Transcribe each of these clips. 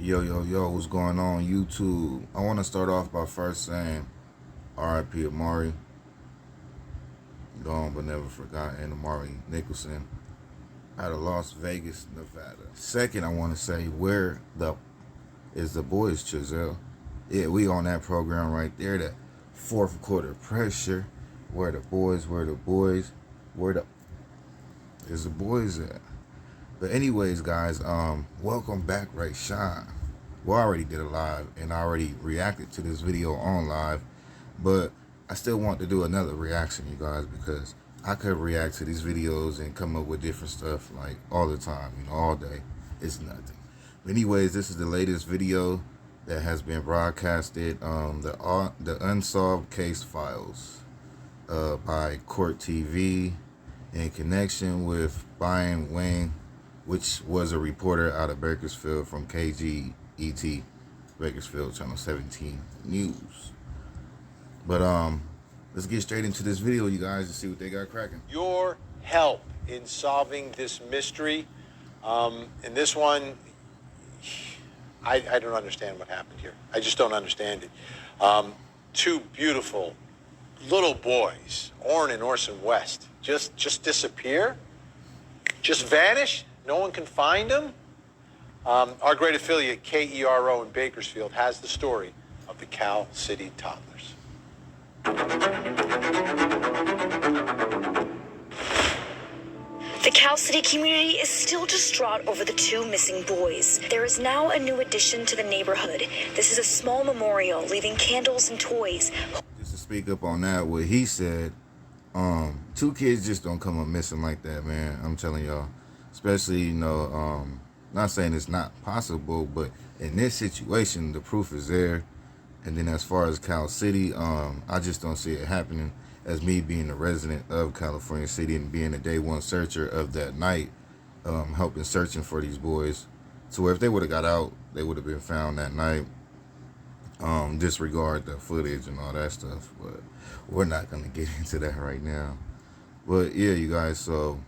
Yo, what's going on YouTube? I want to start off by first saying RIP Amari, gone but never forgotten, Amari Nicholson, out of Las Vegas, Nevada. Second, I want to say where the is the boys, Chazelle. Yeah, we on that program right there, that fourth quarter pressure. Where the boys, where the is the boys at? But anyways, guys, welcome back, Ray Shine. Well, I already did a live and I already reacted to this video on live, but I still want to do another reaction, you guys, because I could react to these videos and come up with different stuff like all the time, all day. It's nothing. But anyways, this is the latest video that has been broadcasted, the Unsolved Case Files by Court TV in connection with Brian Wayne, which was a reporter out of Bakersfield from KGET, Bakersfield Channel 17 News. But let's get straight into this video, you guys, to see what they got cracking. Your help in solving this mystery. In this one, I don't understand what happened here. I just don't understand it. Two beautiful little boys, Orrin and Orson West, just disappear, just vanish. No one can find them. Our great affiliate, KERO in Bakersfield, has the story of the Cal City toddlers. The Cal City community is still distraught over the two missing boys. There is now a new addition to the neighborhood. This is a small memorial, leaving candles and toys. Just to speak up on that, what he said, two kids just don't come up missing like that, man. I'm telling y'all. Especially, not saying it's not possible, but in this situation, the proof is there. And then as far as Cal City, I just don't see it happening. As me being a resident of California City and being a day one searcher of that night, helping searching for these boys. So if they would have got out, they would have been found that night. Disregard the footage and all that stuff, but we're not going to get into that right now. But yeah, you guys, so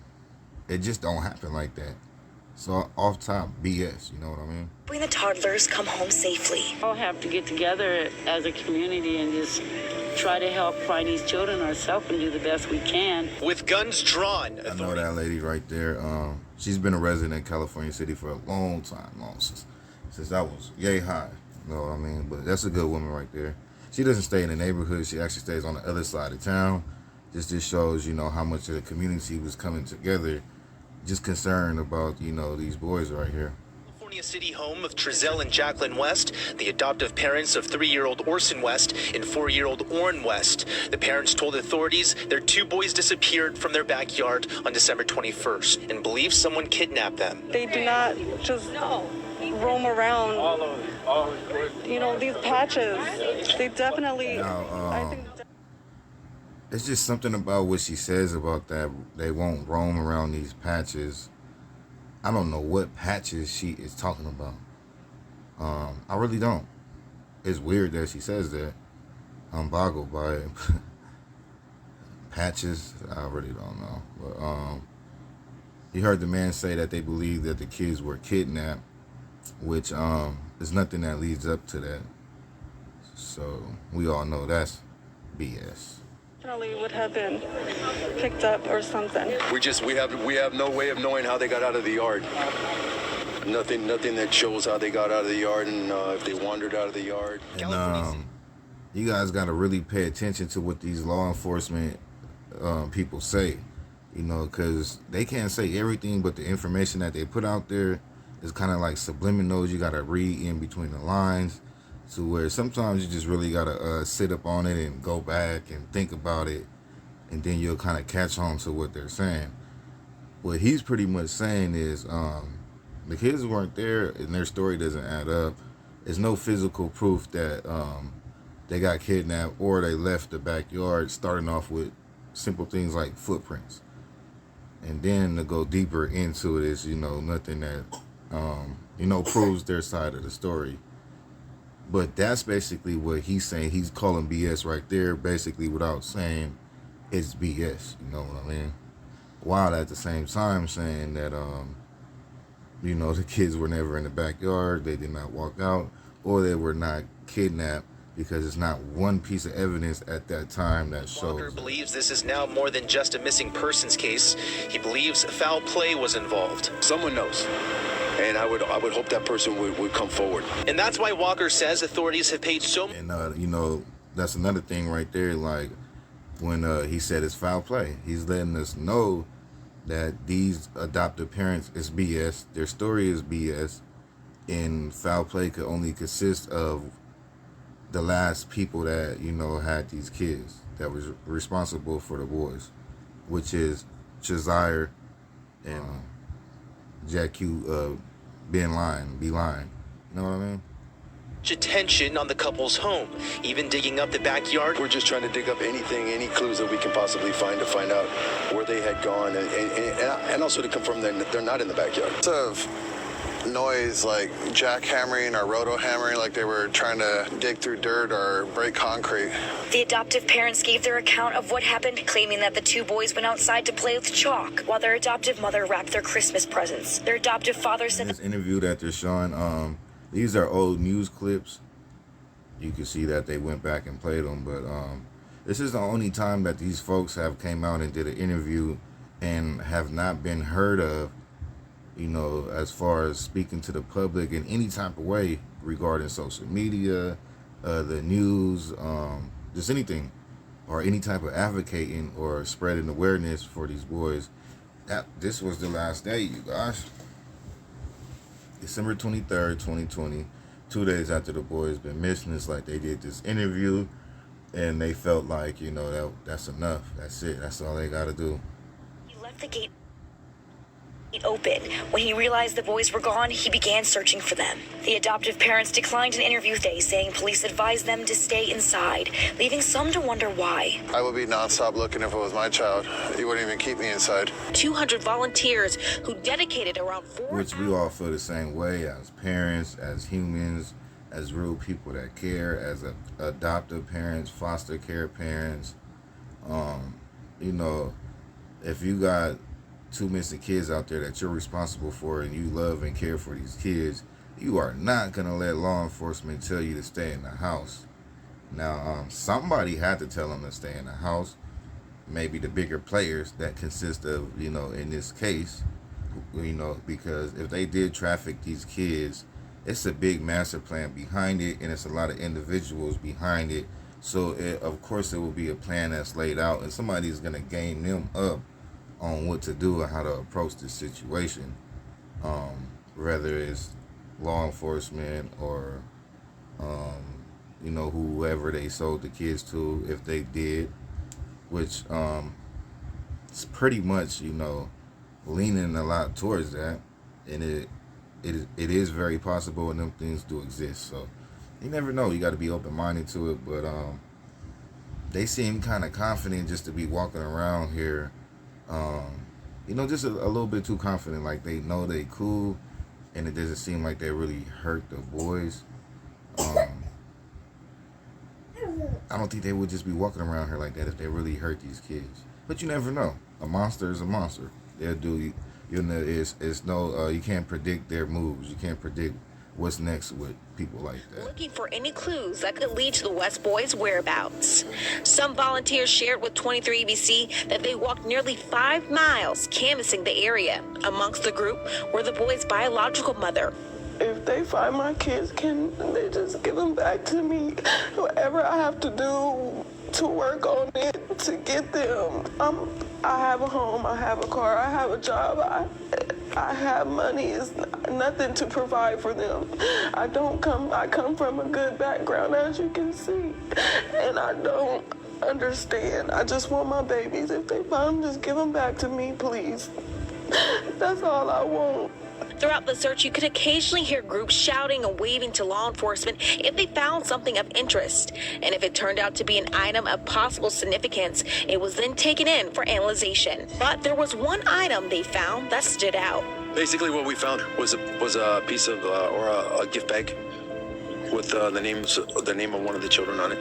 it just don't happen like that. So off top BS, you know what I mean? When the toddlers come home safely. All have to get together as a community and just try to help find these children ourselves and do the best we can. With guns drawn, I know that lady right there. She's been a resident in California City for a long time, since I was yay high. You know what I mean? But that's a good woman right there. She doesn't stay in the neighborhood. She actually stays on the other side of town. Just shows, how much of the community was coming together, just concerned about, these boys right here. California City home of Trezell and Jacqueline West, the adoptive parents of 3-year-old Orson West and 4-year-old Orrin West. The parents told authorities their two boys disappeared from their backyard on December 21st and believe someone kidnapped them. They do not just roam around, these patches. They definitely, I think... It's just something about what she says about that. They won't roam around these patches. I don't know what patches she is talking about. I really don't. It's weird that she says that. I'm boggled by it. Patches, I really don't know. But you heard the man say that they believe that the kids were kidnapped, which there's nothing that leads up to that. So we all know that's BS. Definitely would have been picked up or something. We have no way of knowing how they got out of the yard. Nothing that shows how they got out of the yard and if they wandered out of the yard. And you guys got to really pay attention to what these law enforcement people say, because they can't say everything, but the information that they put out there is kind of like subliminals. You got to read in between the lines. To where sometimes you just really gotta sit up on it and go back and think about it, and then you'll kind of catch on to what they're saying. What he's pretty much saying is the kids weren't there and their story doesn't add up. There's no physical proof that they got kidnapped or they left the backyard, starting off with simple things like footprints. And then to go deeper into it is, nothing that, proves their side of the story. But that's basically what he's saying. He's calling BS right there, basically, without saying it's BS. You know what I mean? While at the same time saying that, you know, the kids were never in the backyard, they did not walk out, or they were not kidnapped, because it's not one piece of evidence at that time that Walker shows. believes this is now more than just a missing persons case. He believes foul play was involved. Someone knows. And I would hope that person would come forward. And that's why Walker says authorities have paid so much. And, you know, that's another thing right there. Like, when he said it's foul play, he's letting us know that these adoptive parents is BS. Their story is BS. And foul play could only consist of the last people that, you know, had these kids that was responsible for the boys, which is Chazire and Jackie Beeline. You know what I mean? Attention on the couple's home, even digging up the backyard. We're just trying to dig up anything, any clues that we can possibly find to find out where they had gone, and also to confirm that they're not in the backyard. Of noise like jackhammering or roto hammering, like they were trying to dig through dirt or break concrete. The adoptive parents gave their account of what happened, claiming that the two boys went outside to play with chalk while their adoptive mother wrapped their Christmas presents. Their adoptive father said this interview that they're showing, these are old news clips. You can see that they went back and played them, but this is the only time that these folks have came out and did an interview and have not been heard of, you know, as far as speaking to the public in any type of way regarding social media, the news, just anything, or any type of advocating or spreading awareness for these boys. This was the last day, you guys. December 23rd, 2020, 2 days after the boys been missing. It's like they did this interview and they felt like, you know, that's enough. That's it. That's all they got to do. he left the gate open. When he realized the boys were gone, he began searching for them. The adoptive parents declined an interview today, saying police advised them to stay inside, leaving some to wonder why. I would be nonstop looking if it was my child. He wouldn't even keep me inside. 200 volunteers who dedicated around 4 Which we all feel the same way as parents, as humans, as real people that care, as adoptive parents, foster care parents. You know, if you got 2 missing kids out there that you're responsible for and you love and care for these kids, you are not going to let law enforcement tell you to stay in the house. Now, somebody had to tell them to stay in the house. Maybe the bigger players that consist of, you know, in this case, you know, because if they did traffic these kids, it's a big master plan behind it, and it's a lot of individuals behind it. So, of course, it will be a plan that's laid out, and somebody's going to game them up on what to do and how to approach this situation, whether it's law enforcement or you know, whoever they sold the kids to, if they did, which it's pretty much, you know, leaning a lot towards that, and it is very possible, and them things do exist. So you never know. You got to be open-minded to it, but they seem kind of confident just to be walking around here. You know, just a little bit too confident, like they know they cool, and it doesn't seem like they really hurt the boys. I don't think they would just be walking around here like that if they really hurt these kids. But you never know. A monster is a monster. They'll do, you know, it's no, you can't predict their moves. You can't predict what's next with people like that. looking for any clues that could lead to the West boys' whereabouts. Some volunteers shared with 23 ABC that they walked nearly 5 miles canvassing the area. Amongst the group were the boys' biological mother. If they find my kids, can they just give them back to me? Whatever I have to do to work on it, to get them. I have a home, I have a car, I have a job, I have money. It's nothing to provide for them. I come from a good background, as you can see, and I don't understand. I just want my babies. If they find them, just give them back to me, please. That's all I want. Throughout the search, you could occasionally hear groups shouting and waving to law enforcement if they found something of interest. And if it turned out to be an item of possible significance, it was then taken in for analyzation. But there was one item they found that stood out. Basically, what we found was a piece of or a gift bag with the name of one of the children on it.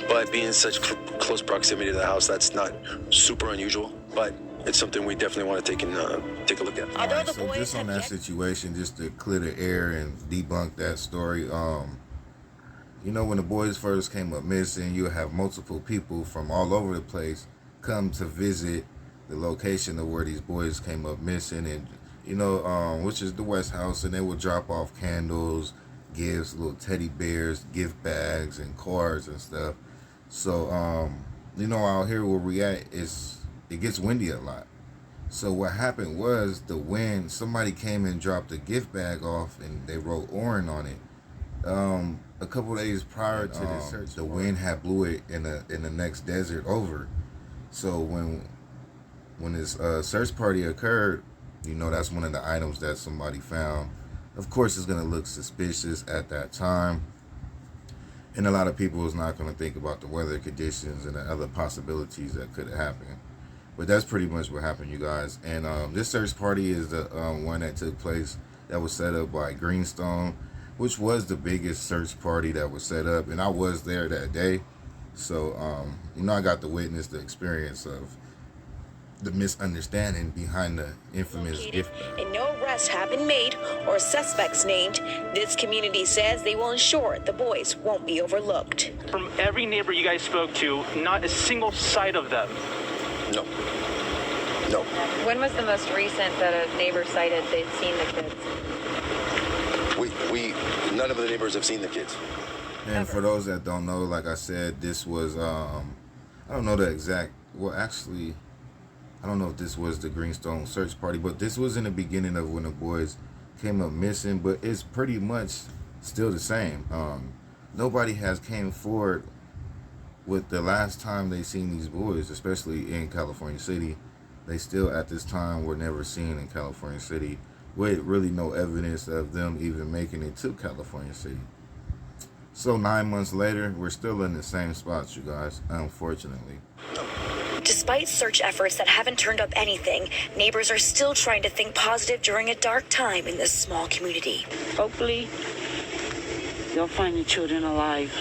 But being in such close proximity to the house, that's not super unusual. But it's something we definitely want to take a look at. Although Alright, the so boys just on have that yet- situation, just to clear the air and debunk that story, you know, when the boys first came up missing, you have multiple people from all over the place come to visit the location of where these boys came up missing, and you know, which is the West House, and they would drop off candles, gifts, little teddy bears, gift bags, and cards and stuff. So, you know, out here where we at, it gets windy a lot. So what happened was the wind, somebody came and dropped a gift bag off, and they wrote Oren on it. A couple days prior to this search, the wind had blew it in the next desert over. So when this search party occurred, you know, that's one of the items that somebody found. Of course, it's gonna look suspicious at that time, and a lot of people is not gonna think about the weather conditions and the other possibilities that could happen. But that's pretty much what happened, you guys. And this search party is the one that took place, that was set up by Greenstone, which was the biggest search party that was set up, and I was there that day. So, you know, I got to witness the experience of the misunderstanding behind the infamous located, gift bag. and no arrests have been made or suspects named. This community says they will ensure the boys won't be overlooked. From every neighbor you guys spoke to, not a single sight of them. No. No. When was the most recent that a neighbor cited they'd seen the kids? None of the neighbors have seen the kids. And for those that don't know, like I said, this was, I don't know the exact, well, actually, I don't know if this was the Greenstone search party, but this was in the beginning of when the boys came up missing, but it's pretty much still the same. Nobody has came forward with the last time they seen these boys, especially in California City. They still at this time were never seen in California City, with really no evidence of them even making it to California City. So 9 months later, we're still in the same spots, you guys, unfortunately. Despite search efforts that haven't turned up anything, neighbors are still trying to think positive during a dark time in this small community. Hopefully, they'll find the children alive.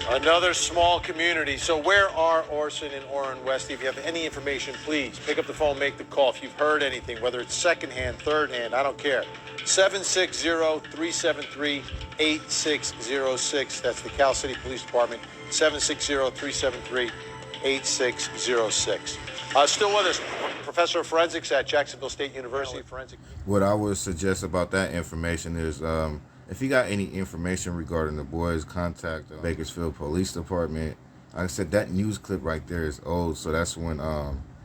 Another small community. So where are Orson and Oren West? If you have any information, please pick up the phone, make the call. If you've heard anything, whether it's secondhand, third hand, I don't care. 760-373-8606. That's the Cal City Police Department. 760-373-8606. Still with us, Professor of Forensics at Jacksonville State University. Forensic. What I would suggest about that information is, if you got any information regarding the boys, contact the Bakersfield Police Department. Like I said, that news clip right there is old, so that's when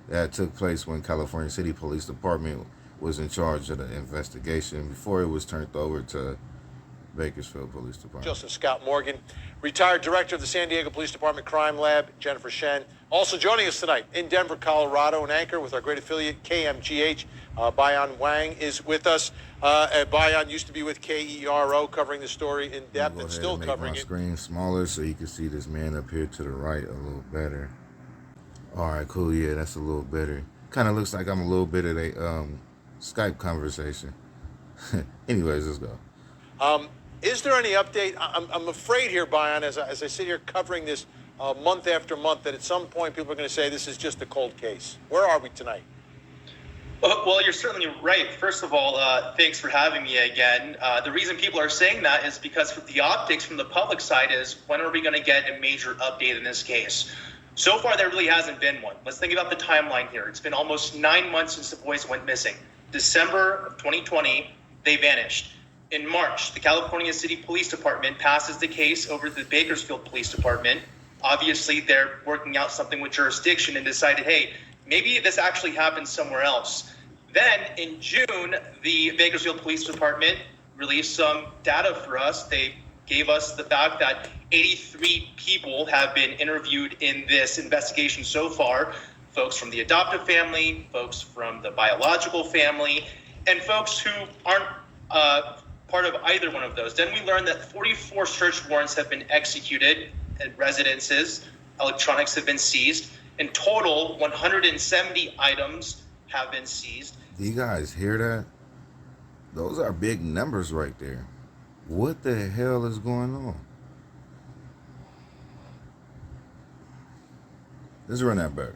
that took place when California City Police Department was in charge of the investigation before it was turned over to Bakersfield Police Department. Joseph Scott Morgan, retired director of the San Diego Police Department Crime Lab, Jennifer Shen. Also joining us tonight in Denver, Colorado, an anchor with our great affiliate, KMGH. Bayan Wang is with us. Bayan used to be with KERO, covering the story in depth and still covering it. Make my screen smaller so you can see this man up here to the right a little better. All right, cool. Yeah, that's a little better. Kind of looks like I'm a little bit of a Skype conversation. Anyways, let's go. Is there any update? I'm afraid here, Bayan, as I sit here covering this month after month, that at some point people are going to say this is just a cold case. Where are we tonight? Well, you're certainly right. First of all, thanks for having me again. The reason people are saying that is because the optics from the public side is, when are we going to get a major update in this case? So far, there really hasn't been one. Let's think about the timeline here. It's been almost 9 months since the boys went missing. December of 2020, they vanished. In March, the California City Police Department passes the case over to the Bakersfield Police Department. Obviously, they're working out something with jurisdiction and decided, hey, maybe this actually happened somewhere else. Then in June, the Bakersfield Police Department released some data for us. They gave us the fact that 83 people have been interviewed in this investigation so far. Folks from the adoptive family, folks from the biological family, and folks who aren't part of either one of those. Then we learned that 44 search warrants have been executed at residences. Electronics have been seized. In total, 170 items have been seized. Do you guys hear that? Those are big numbers right there. What the hell is going on? Let's run that back.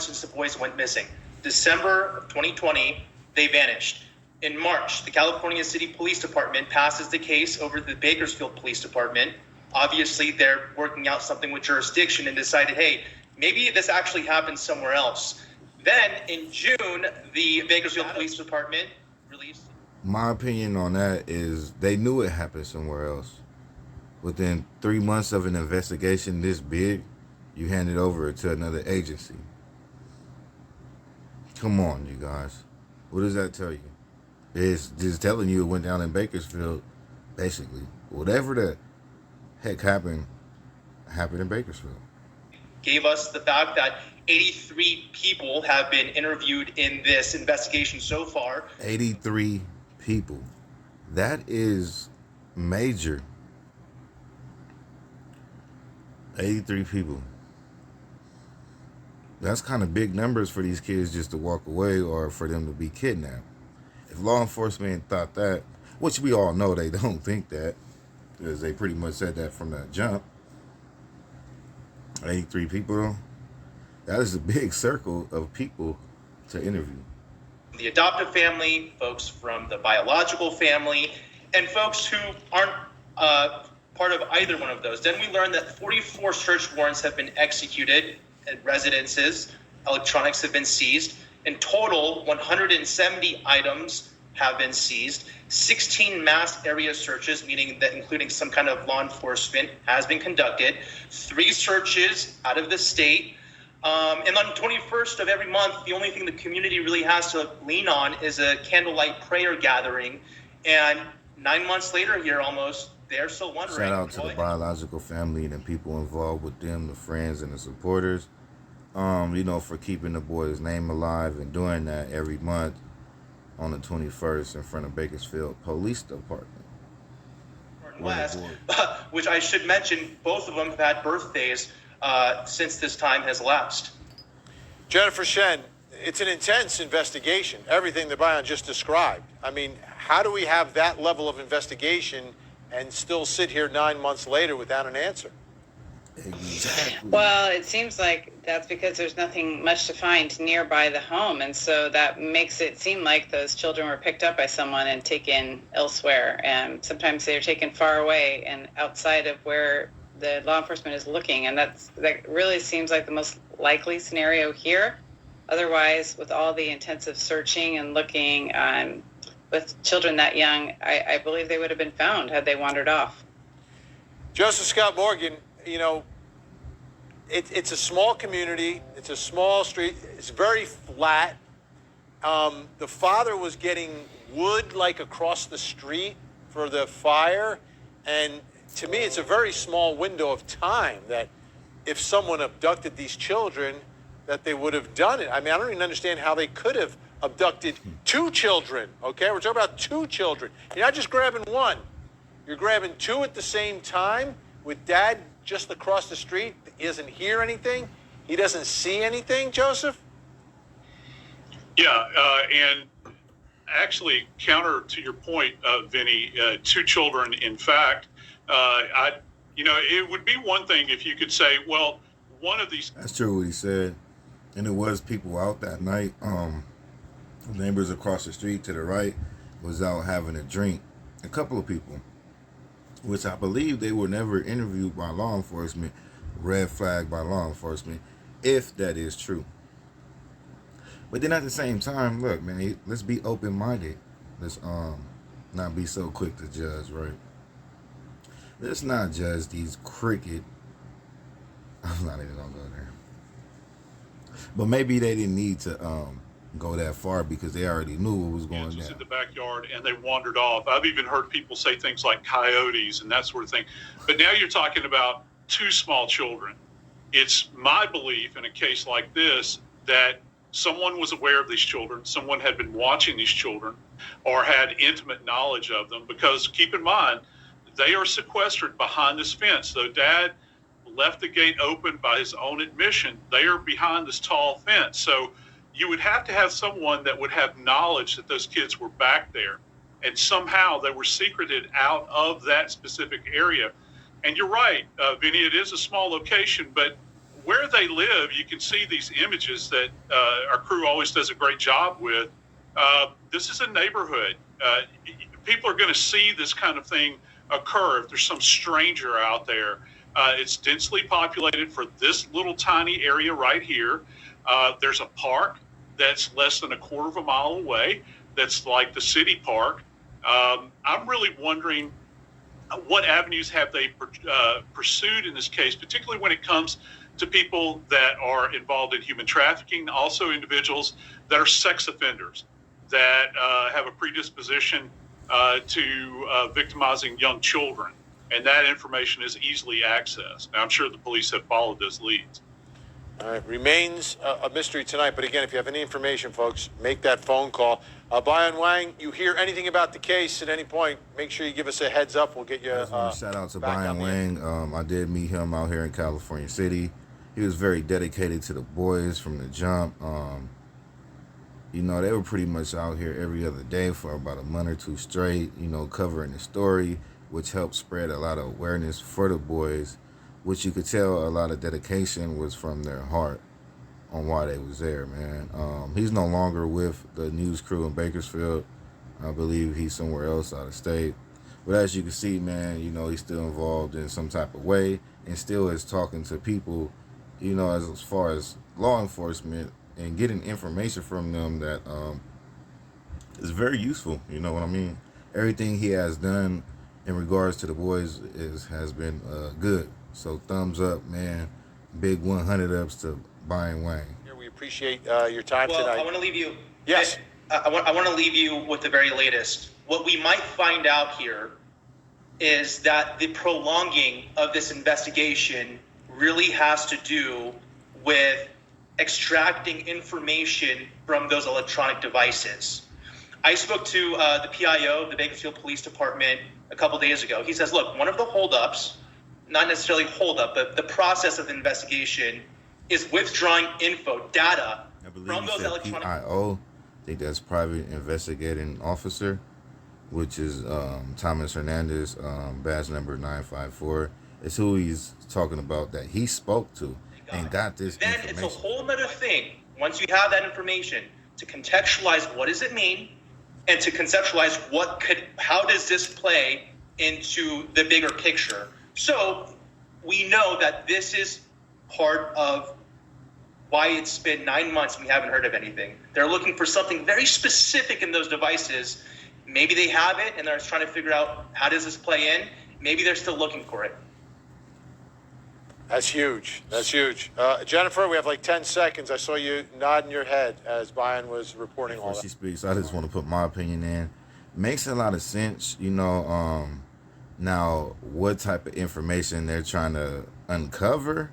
since the boys went missing. December of 2020, they vanished. In March, the California City Police Department passes the case over to the Bakersfield Police Department. Obviously, they're working out something with jurisdiction and decided, hey, maybe this actually happened somewhere else. Then in June, the Bakersfield Police Department released. My opinion on that is they knew it happened somewhere else. Within 3 months of an investigation this big, you hand it over to another agency. Come on, you guys. What does that tell you? It's just telling you it went down in Bakersfield, basically. Whatever the heck happened in Bakersfield. Gave us the fact that 83 people have been interviewed in this investigation so far. 83 people. That is major. 83 people. That's kind of big numbers for these kids just to walk away or for them to be kidnapped. If law enforcement thought that, which we all know they don't think that, because they pretty much said that from the jump. 83 people, that is a big circle of people to interview. The adoptive family, folks from the biological family, and folks who aren't part of either one of those. Then we learned that 44 search warrants have been executed at residences. Electronics have been seized. In total, 170 items have been seized. 16 mass area searches, meaning that including some kind of law enforcement, has been conducted. 3 searches out of the state. And on the 21st of every month, the only thing the community really has to lean on is a candlelight prayer gathering. And 9 months later here almost, they're still wondering. Shout out to the biological family and the people involved with them, the friends and the supporters, for keeping the boy's name alive and doing that every month on the 21st in front of Bakersfield Police Department. West, which I should mention, both of them have had birthdays since this time has elapsed. Jennifer Shen, it's an intense investigation, everything that Brian just described. I mean, how do we have that level of investigation and still sit here 9 months later without an answer? Exactly. Well, it seems like that's because there's nothing much to find nearby the home, and so that makes it seem like those children were picked up by someone and taken elsewhere, and sometimes they're taken far away and outside of where the law enforcement is looking, and that really seems like the most likely scenario here. Otherwise, with all the intensive searching and looking with children that young, I believe they would have been found had they wandered off. Joseph Scott Morgan, it's a small community. It's a small street. It's very flat. The father was getting wood across the street for the fire. And to me, it's a very small window of time that if someone abducted these children, that they would have done it. I mean, I don't even understand how they could have abducted 2 children, okay? We're talking about 2 children. You're not just grabbing one. You're grabbing 2 at the same time with dad just across the street. He doesn't hear anything. He doesn't see anything, Joseph? Yeah, and actually, counter to your point, Vinny, 2 children, in fact, it would be one thing if you could say, well, one of these... That's true what he said. And there was people out that night. Neighbors across the street to the right was out having a drink. A couple of people, which I believe they were never interviewed by law enforcement, red flagged by law enforcement, if that is true. But then at the same time, look, man, let's be open-minded. Let's not be so quick to judge, right? Let's not judge these cricket. I'm not even gonna go there. But maybe they didn't need to go that far because they already knew what was going down. In the backyard and they wandered off. I've even heard people say things like coyotes and that sort of thing. But now you're talking about 2 small children. It's my belief in a case like this that someone was aware of these children, someone had been watching these children or had intimate knowledge of them, because keep in mind, they are sequestered behind this fence. Though dad left the gate open by his own admission, they are behind this tall fence. So you would have to have someone that would have knowledge that those kids were back there, and somehow they were secreted out of that specific area. And you're right, Vinny, it is a small location, but where they live, you can see these images that our crew always does a great job with. This is a neighborhood. People are going to see this kind of thing occur if there's some stranger out there. It's densely populated for this little tiny area right here. There's a park that's less than a quarter of a mile away. That's like the city park. I'm really wondering what avenues have they pursued in this case, particularly when it comes to people that are involved in human trafficking, also individuals that are sex offenders, that have a predisposition to victimizing young children. And that information is easily accessed. Now, I'm sure the police have followed those leads. All right, remains a mystery tonight. But again, if you have any information, folks, make that phone call. Byron Wang, you hear anything about the case at any point, make sure you give us a heads up. We'll get you. I just want to shout out to Byron Wang. I did meet him out here in California City. He was very dedicated to the boys from the jump. You know, they were pretty much out here every other day for about a month or two straight, you know, covering the story, which helped spread a lot of awareness for the boys, which you could tell a lot of dedication was from their heart on why they was there, man. He's no longer with the news crew in Bakersfield. I believe he's somewhere else out of state. But as you can see, man, you know, he's still involved in some type of way and still is talking to people, you know, as far as law enforcement and getting information from them that is very useful. You know what I mean? Everything he has done in regards to the boys has been good. So thumbs up, man. Big 100 ups to Byron Wang. We appreciate your time tonight. I want to leave you. Yes. I want to leave you with the very latest. What we might find out here is that the prolonging of this investigation really has to do with extracting information from those electronic devices. I spoke to the PIO, the Bakersfield Police Department, a couple days ago. He says, look, one of the holdups, not necessarily holdup, but the process of the investigation is withdrawing info, data from those electronic... PIO, I think that's Private Investigating Officer, which is Thomas Hernandez, badge number 954. It's who he's talking about that he spoke to and got this then information. It's a whole other thing, once you have that information, to contextualize what does it mean and to conceptualize how does this play into the bigger picture. So we know that this is part of why it's been 9 months and we haven't heard of anything. They're looking for something very specific in those devices. Maybe they have it and they're trying to figure out how does this play in. Maybe they're still looking for it. That's huge. That's huge. Jennifer, we have like 10 seconds. I saw you nodding your head as Byron was reporting all Before that. she speaks, I just want to put my opinion in. Makes a lot of sense, you know. Now, what type of information they're trying to uncover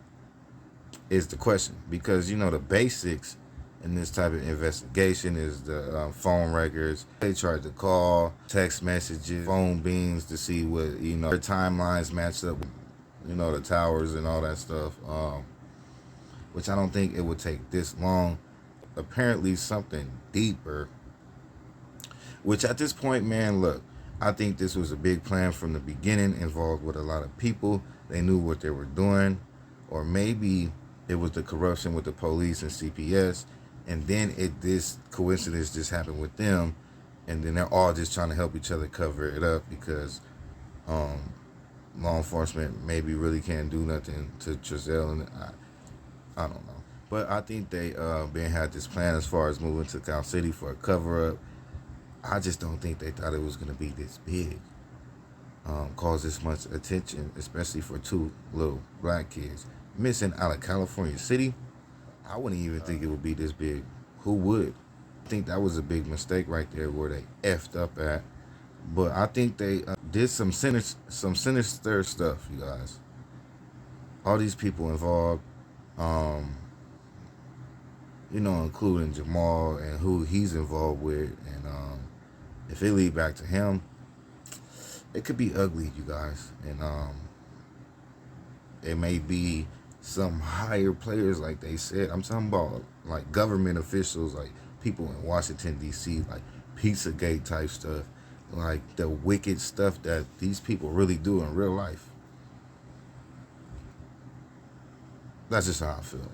is the question. Because, you know, the basics in this type of investigation is the phone records. They tried to call, text messages, phone beams to see what, you know, their timelines matched up with, you know, the towers and all that stuff, which I don't think it would take this long. Apparently something deeper, which at this point, man, look, I think this was a big plan from the beginning, involved with a lot of people. They knew what they were doing, or maybe it was the corruption with the police and CPS, and then this coincidence just happened with them, and then they're all just trying to help each other cover it up because law enforcement maybe really can't do nothing to Trezell, and I don't know. But I think they had this plan as far as moving to Cal City for a cover-up. I just don't think they thought it was going to be this big, cause this much attention, especially for two little black kids missing out of California City. I wouldn't even think it would be this big. Who would? I think that was a big mistake right there where they effed up at. But I think they did some sinister stuff, you guys. All these people involved, you know, including Jamal and who he's involved with. And if it lead back to him, it could be ugly, you guys. And it may be some higher players, like they said. I'm talking about like government officials, like people in Washington, D.C., like Pizzagate type stuff. Like the wicked stuff that these people really do in real life. That's just how I feel.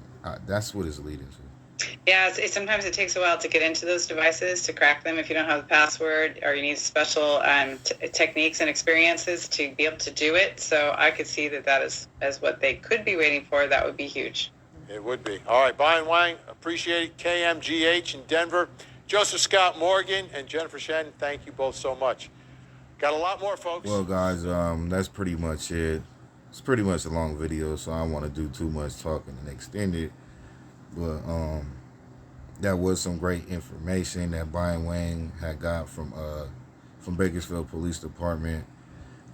That's what it's leading to. Yeah, sometimes it takes a while to get into those devices, to crack them if you don't have the password, or you need special techniques and experiences to be able to do it. So I could see that is as what they could be waiting for. That would be huge. It would be. All right, Brian Wang, appreciate it. KMGH in Denver. Joseph Scott Morgan and Jennifer Shen, thank you both so much. Got a lot more, folks. Well, guys, that's pretty much it. It's pretty much a long video, so I don't want to do too much talking and extend it. But that was some great information that Brian Wang had got from Bakersfield Police Department,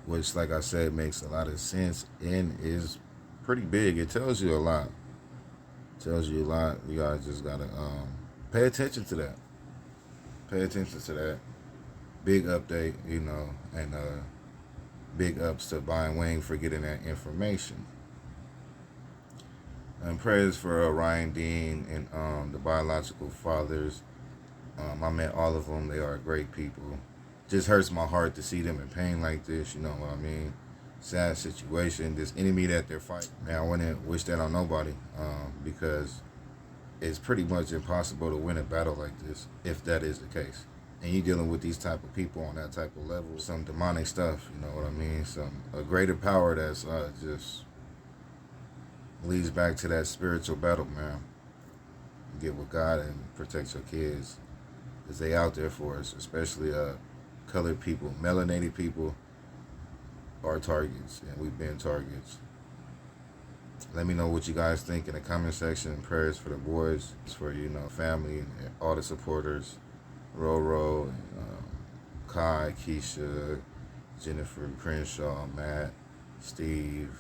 which, like I said, makes a lot of sense and is pretty big. It tells you a lot. It tells you a lot. You guys just gotta pay attention to that. Pay attention to that. Big update, you know, and big ups to Brian Wang for getting that information. And prayers for Ryan Dean and the biological fathers. I met all of them. They are great people. Just hurts my heart to see them in pain like this. You know what I mean? Sad situation. This enemy that they're fighting. Man, I wouldn't wish that on nobody because it's pretty much impossible to win a battle like this if that is the case. And you're dealing with these type of people on that type of level. Some demonic stuff. You know what I mean? A greater power that's just leads back to that spiritual battle, man. Get with God and protect your kids, because they out there for us, especially colored people. Melanated people are targets, and we've been targets. Let me know what you guys think in the comment section. Prayers for the boys, for, you know, family, and all the supporters. Roro, and, Kai, Keisha, Jennifer, Crenshaw, Matt, Steve,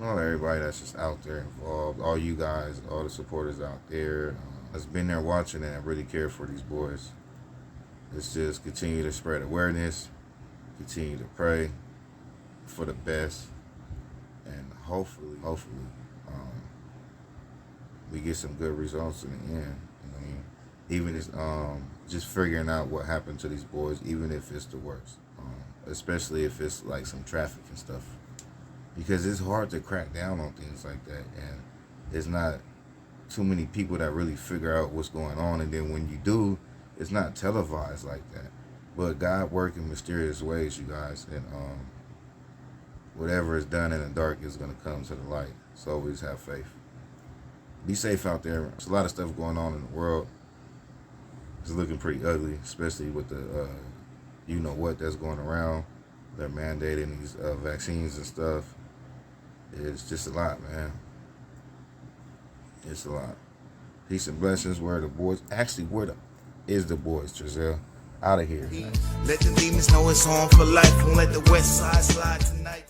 everybody that's just out there involved, all you guys, all the supporters out there that's been there watching and really care for these boys. Let's just continue to spread awareness, continue to pray for the best, and hopefully we get some good results in the end. You know what I mean? Even just figuring out what happened to these boys, even if it's the worst, especially if it's like some traffic and stuff. Because it's hard to crack down on things like that, and there's not too many people that really figure out what's going on, and then when you do, it's not televised like that. But God works in mysterious ways, you guys, and whatever is done in the dark is going to come to the light. So always have faith. Be safe out there. There's a lot of stuff going on in the world. It's looking pretty ugly, especially with the you-know-what that's going around. They're mandating these vaccines and stuff. It's just a lot, man. It's a lot. Peace and blessings. Where are the boys? Actually, is the boys, Trizelle? Out of here. Let the demons know it's on for life. Won't let the west side slide tonight.